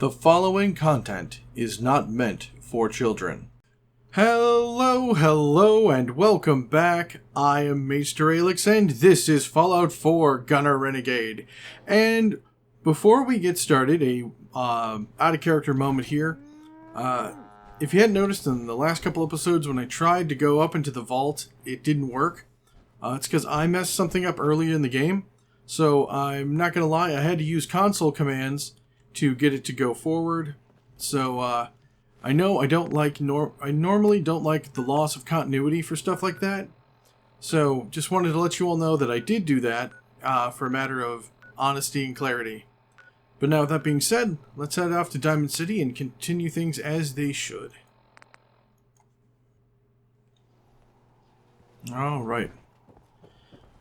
The following content is not meant for children. Hello, and welcome back. I am Maester Aelix, and this is Fallout 4 Gunner Renegade. And before we get started, a out-of-character moment here. If you hadn't noticed in the last couple episodes when I tried to go up into the vault, it didn't work. It's because I messed something up early in the game. So I'm not going to lie, I had to use console commands to get it to go forward. So I know I don't like I normally don't like the loss of continuity for stuff like that. So just wanted to let you all know that I did do that for a matter of honesty and clarity. But now with that being said, let's head off to Diamond City and continue things as they should. Alright.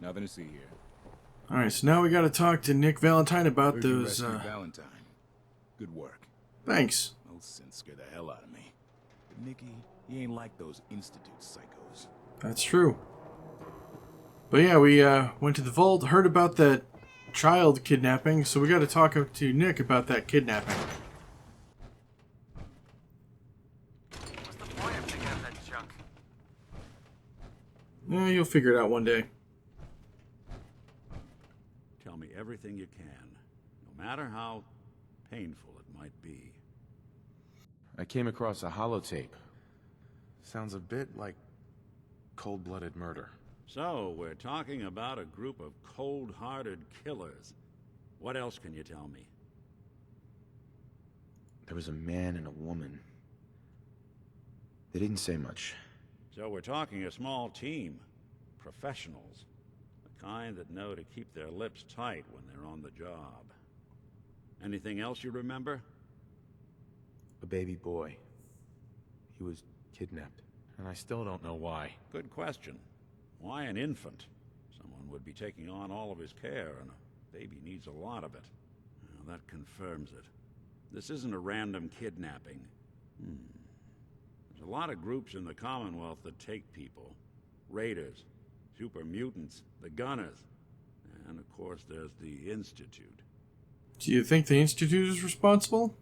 Nothing to see here. Alright, so now we gotta talk to Nick Valentine about those, Valentine. Good work. Thanks. Those synths scare the hell out of me. But Nicky, he ain't like those Institute psychos. That's true. But yeah, we went to the vault, heard about that child kidnapping, so we gotta talk to Nick about that kidnapping. What's the point of picking up that junk? Yeah, you'll figure it out one day. Tell me everything you can, no matter how painful it might be. I came across a holotape. Sounds a bit like cold-blooded murder. So, we're talking about a group of cold-hearted killers. What else can you tell me? There was a man and a woman. They didn't say much. So we're talking a small team. Professionals. The kind that know to keep their lips tight when they're on the job. Anything else you remember? A baby boy. He was kidnapped, and I still don't know why. Good question. Why an infant? Someone would be taking on all of his care, and a baby needs a lot of it. Well, that confirms it. This isn't a random kidnapping. There's a lot of groups in the Commonwealth that take people. Raiders, super mutants, the Gunners, and of course there's the Institute. Do you think the Institute is responsible?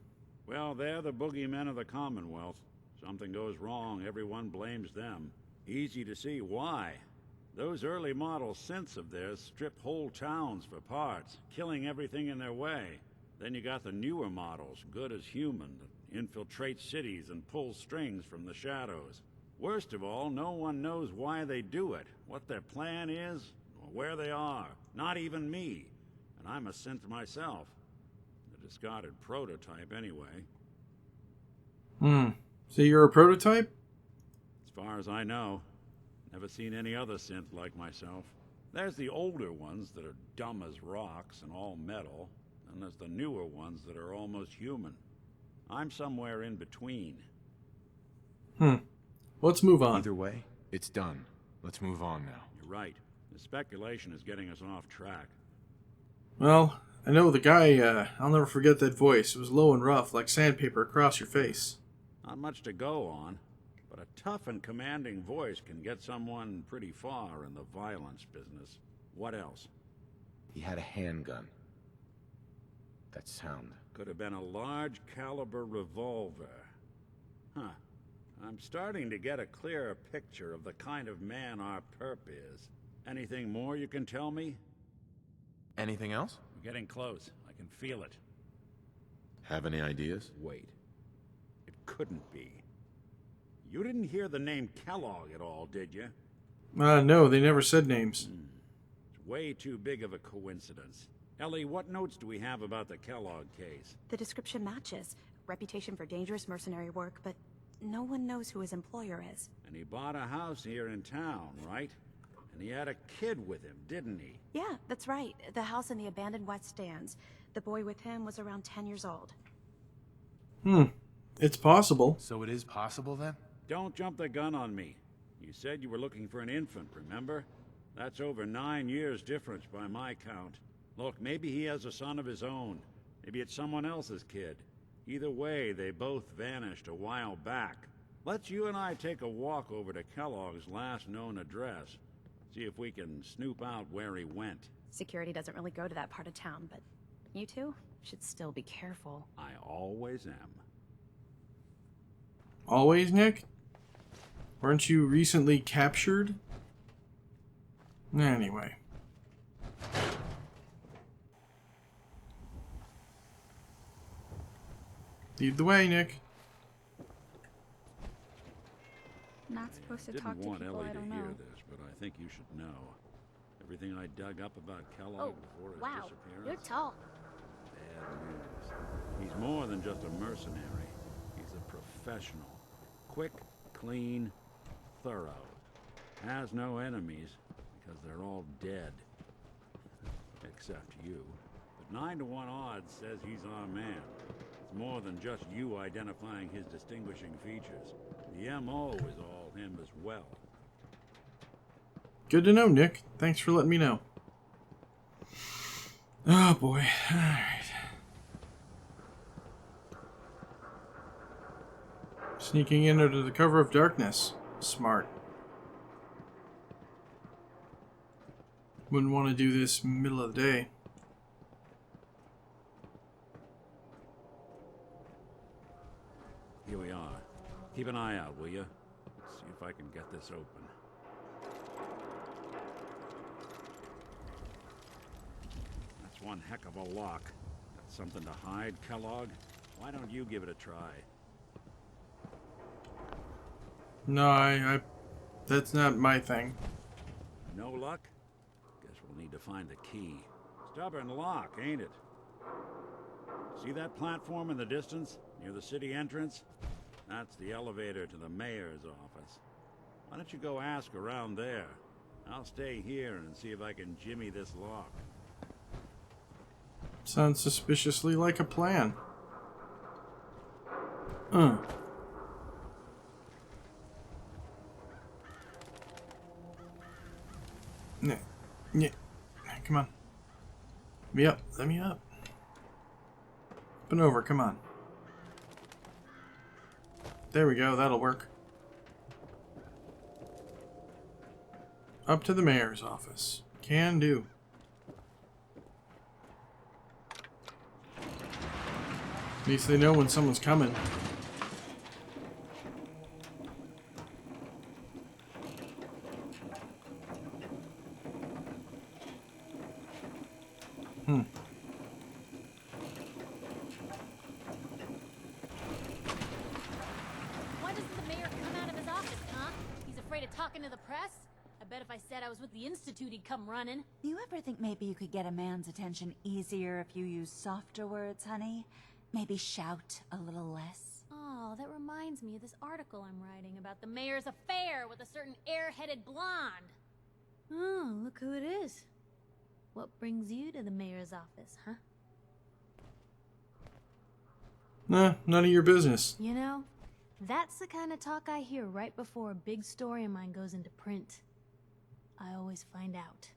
Well, they're the boogeymen of the Commonwealth. Something goes wrong, everyone blames them. Easy to see why. Those early model synths of theirs strip whole towns for parts, killing everything in their way. Then you got the newer models, good as human, that infiltrate cities and pull strings from the shadows. Worst of all, no one knows why they do it, what their plan is, or where they are. Not even me. And I'm a synth myself. The discarded prototype, anyway. So you're a prototype? As far as I know. Never seen any other synth like myself. There's the older ones that are dumb as rocks and all metal, and there's the newer ones that are almost human. I'm somewhere in between. Let's move on. Either way, it's done. Let's move on now. You're right. The speculation is getting us off track. Well, I know the guy, I'll never forget that voice. It was low and rough, like sandpaper across your face. Not much to go on, but a tough and commanding voice can get someone pretty far in the violence business. What else? He had a handgun. That sound. Could have been a large caliber revolver. Huh. I'm starting to get a clearer picture of the kind of man our perp is. Anything more you can tell me? Anything else? We're getting close. I can feel it. Have any ideas? Wait. It couldn't be. You didn't hear the name Kellogg at all, did you? No, they never said names. It's way too big of a coincidence. Ellie, what notes do we have about the Kellogg case? The description matches. Reputation for dangerous mercenary work, but no one knows who his employer is. And he bought a house here in town, right? And he had a kid with him, didn't he? Yeah, that's right. The house in the abandoned West Stands. The boy with him was around 10 years old. It's possible. So it is possible then? Don't jump the gun on me. You said you were looking for an infant, remember? That's over 9 years difference by my count. Look, maybe he has a son of his own. Maybe it's someone else's kid. Either way, they both vanished a while back. Let's you and I take a walk over to Kellogg's last known address. See if we can snoop out where he went. Security doesn't really go to that part of town, but you two? Should still be careful. I always am. Always, Nick? Weren't you recently captured? Anyway. Lead the way, Nick. Not supposed to Didn't talk to want people Ellie I to don't hear know. this, but I think you should know. Everything I dug up about Kellogg before his Wow, disappearance. you're tall. Bad news. He's more than just a mercenary. He's a professional. Quick, clean, thorough. Has no enemies, because they're all dead. Except you. But 9 to 1 odds says he's our man. It's more than just you identifying his distinguishing features. The MO is all him as well. Good to know, Nick. Thanks for letting me know. Oh boy. Alright. Sneaking in under the cover of darkness. Smart. Wouldn't want to do this middle of the day. Here we are. Keep an eye out, will you? See if I can get this open. That's one heck of a lock. Got something to hide, Kellogg? Why don't you give it a try? No, I that's not my thing. No luck? Guess we'll need to find the key. Stubborn lock, ain't it? See that platform in the distance, near the city entrance? That's the elevator to the mayor's office. Why don't you go ask around there? I'll stay here and see if I can jimmy this lock. Sounds suspiciously like a plan. Yeah. Come on. Let me up. Let me up. Up and over. Come on. There we go. That'll work. Up to the mayor's office. Can do. At least they know when someone's coming. Why doesn't the mayor come out of his office, huh? He's afraid of talking to the press? I bet if I said I was with the Institute, he'd come running. Do you ever think maybe you could get a man's attention easier if you use softer words, honey? Maybe shout a little less? Oh, that reminds me of this article I'm writing about the mayor's affair with a certain air-headed blonde. Oh, look who it is. What brings you to the mayor's office, huh? Nah, none of your business. You know, that's the kind of talk I hear right before a big story of mine goes into print. I always find out.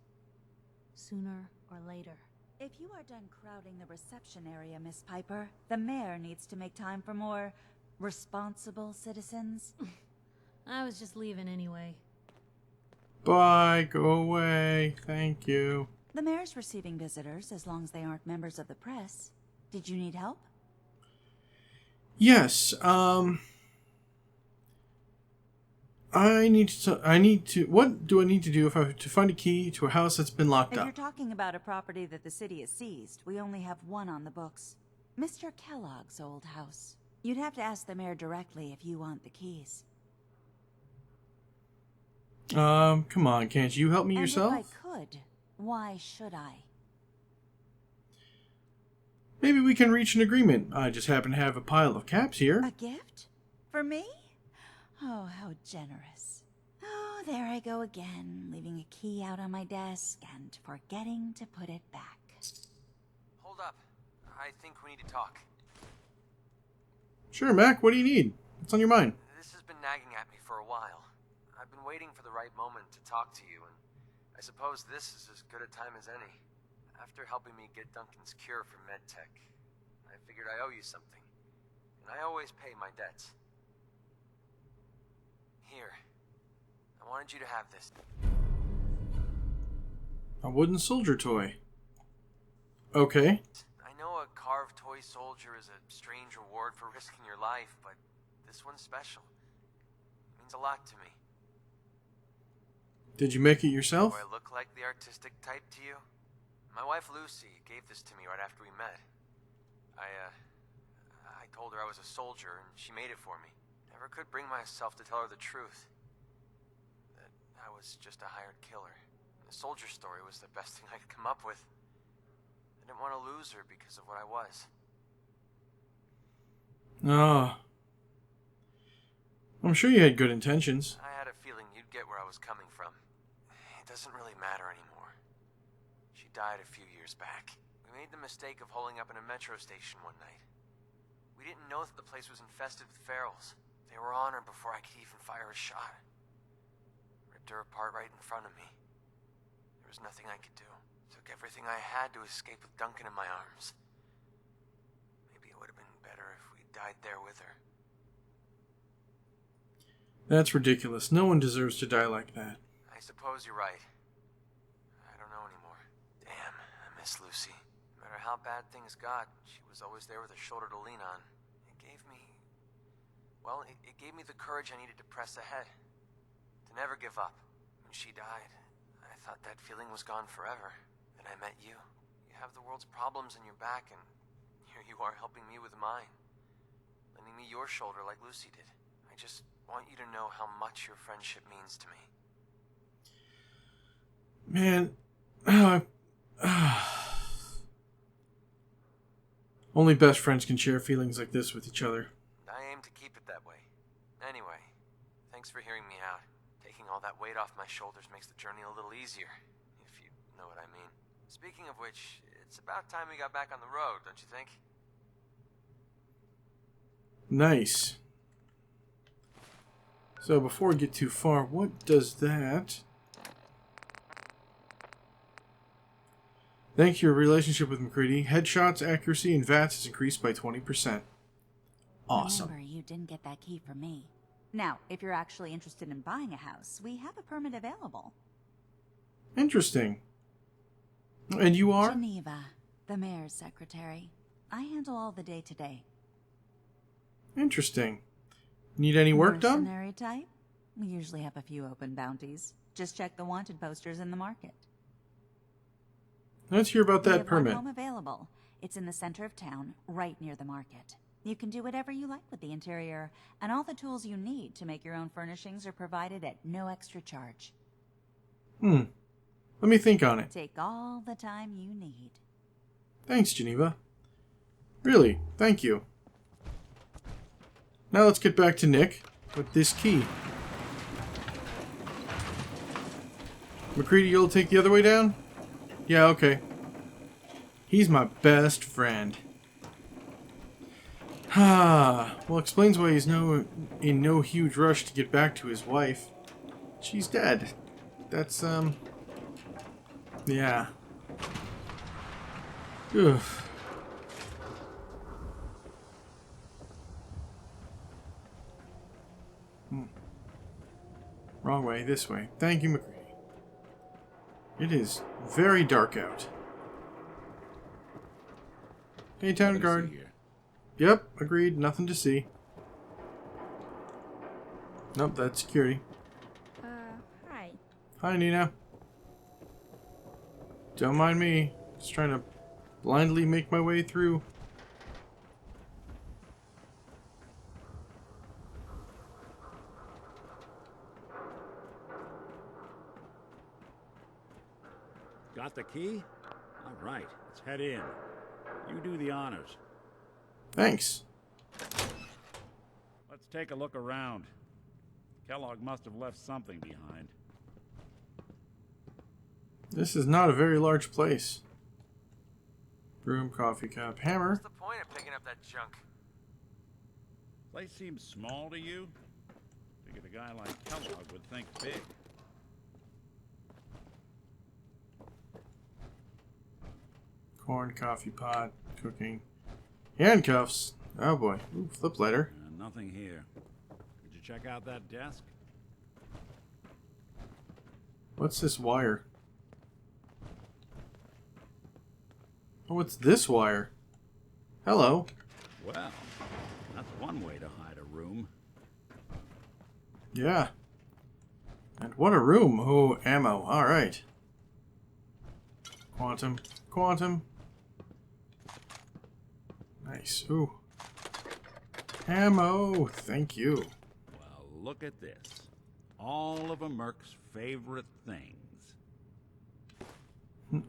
Sooner or later. If you are done crowding the reception area, Miss Piper, the mayor needs to make time for more responsible citizens. I was just leaving anyway. Bye. Go away. Thank you. The mayor's receiving visitors as long as they aren't members of the press. Did you need help? Yes. I need to. What do I need to do if I to find a key to a house that's been locked If up? you're talking about a property that the city has seized, we only have one on the books. Mr. Kellogg's old house. You'd have to ask the mayor directly if you want the keys. Come on, can't you help me And yourself? if I could, why should I? Maybe we can reach an agreement. I just happen to have a pile of caps here. A gift? For me? Oh, how generous. Oh, there I go again, leaving a key out on my desk and forgetting to put it back. Hold up. I think we need to talk. Sure, Mac. What do you need? What's on your mind? This has been nagging at me for a while. I've been waiting for the right moment to talk to you, and I suppose this is as good a time as any. After helping me get Duncan's cure for MedTech, I figured I owe you something. And I always pay my debts. Here. I wanted you to have this. A wooden soldier toy. Okay. I know a carved toy soldier is a strange reward for risking your life, but this one's special. It means a lot to me. Did you make it yourself? Do I look like the artistic type to you? My wife Lucy gave this to me right after we met. I told her I was a soldier, and she made it for me. Never could bring myself to tell her the truth. That I was just a hired killer. The soldier story was the best thing I could come up with. I didn't want to lose her because of what I was. Ah. I'm sure you had good intentions. I had a feeling you'd get where I was coming from. It doesn't really matter anymore. She died a few years back. We made the mistake of holding up in a metro station one night. We didn't know that the place was infested with ferals. They were on her before I could even fire a shot. Ripped her apart right in front of me. There was nothing I could do. Took everything I had to escape with Duncan in my arms. Maybe it would have been better if we died there with her. That's ridiculous. No one deserves to die like that. I suppose you're right. I don't know anymore. Damn, I miss Lucy. No matter how bad things got, she was always there with a shoulder to lean on. It gave me... Well, it gave me the courage I needed to press ahead. To never give up. When she died, I thought that feeling was gone forever. Then I met you. You have the world's problems in your back, and here you are helping me with mine. Lending me your shoulder like Lucy did. I just want you to know how much your friendship means to me. Man, only best friends can share feelings like this with each other. I aim to keep it that way. Anyway, thanks for hearing me out. Taking all that weight off my shoulders makes the journey a little easier, if you know what I mean. Speaking of which, it's about time we got back on the road, don't you think? Nice. So before we get too far, what does that? Thank you. Your relationship with McCready. Headshots, accuracy, and VATS has increased by 20%. Awesome. Remember, you didn't get that key from me. Now, if you're actually interested in buying a house, we have a permit available. Interesting. And you are? Geneva, the mayor's secretary. I handle all the day-to-day. Interesting. Need any work done? Mercenary type? We usually have a few open bounties. Just check the wanted posters in the market. Let's hear about We that have permit. one home available. It's in the center of town, right near the market. You can do whatever you like with the interior, and all the tools you need to make your own furnishings are provided at no extra charge. Let me think on it. Take all the time you need. Thanks, Geneva. Really, thank you. Now let's get back to Nick with this key. McCready, you'll take the other way down? Yeah, okay. He's my best friend. Well, explains why he's in no huge rush to get back to his wife. She's dead. That's, yeah. Oof. Wrong way, this way. Thank you, McCready. It is very dark out. Hey, town guard. Yep, agreed. Nothing to see. Nope, that's security. Hi. Hi, Nina. Don't mind me. Just trying to blindly make my way through. Got the key? All right, let's head in. You do the honors. Thanks. Let's take a look around. Kellogg must have left something behind. This is not a very large place. Broom, coffee cup, hammer. What's the point of picking up that junk? Place seems small to you? Figured a guy like Kellogg would think big. Corn, coffee pot, cooking. Handcuffs. Oh boy. Ooh, flip lighter. Nothing here. Did you check out that desk? What's this wire? Oh, what's this wire? Hello. Well, that's one way to hide a room. Yeah. And what a room. Oh, ammo. Alright. Quantum. Quantum. Nice. Ooh. Ammo. Thank you. Well, look at this. All of a Merc's favorite things.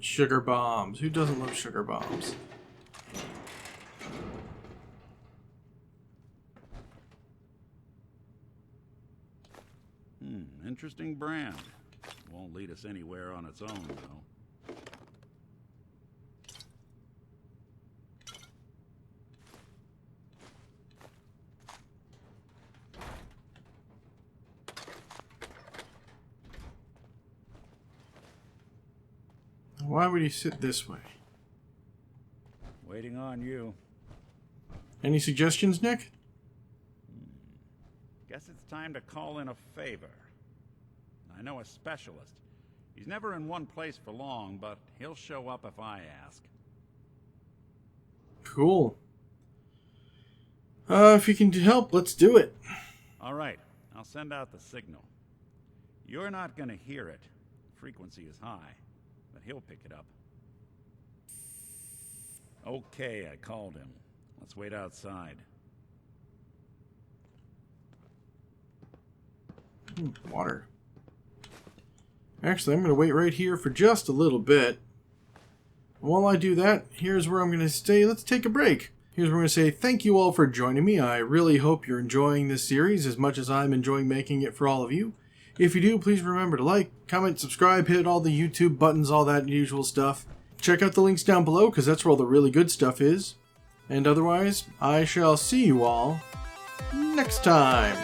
Sugar bombs. Who doesn't love sugar bombs? Interesting brand. Won't lead us anywhere on its own, though. Why would he sit this way? Waiting on you. Any suggestions, Nick? Guess it's time to call in a favor. I know a specialist. He's never in one place for long, but he'll show up if I ask. Cool. If you can help, let's do it. All right, I'll send out the signal. You're not gonna hear it. Frequency is high, but he'll pick it up. Okay, I called him. Let's wait outside. Water. Actually, I'm going to wait right here for just a little bit. While I do that, here's where I'm going to stay. Let's take a break. Here's where I'm going to say thank you all for joining me. I really hope you're enjoying this series as much as I'm enjoying making it for all of you. If you do, please remember to like, comment, subscribe, hit all the YouTube buttons, all that usual stuff. Check out the links down below because that's where all the really good stuff is. And otherwise, I shall see you all next time.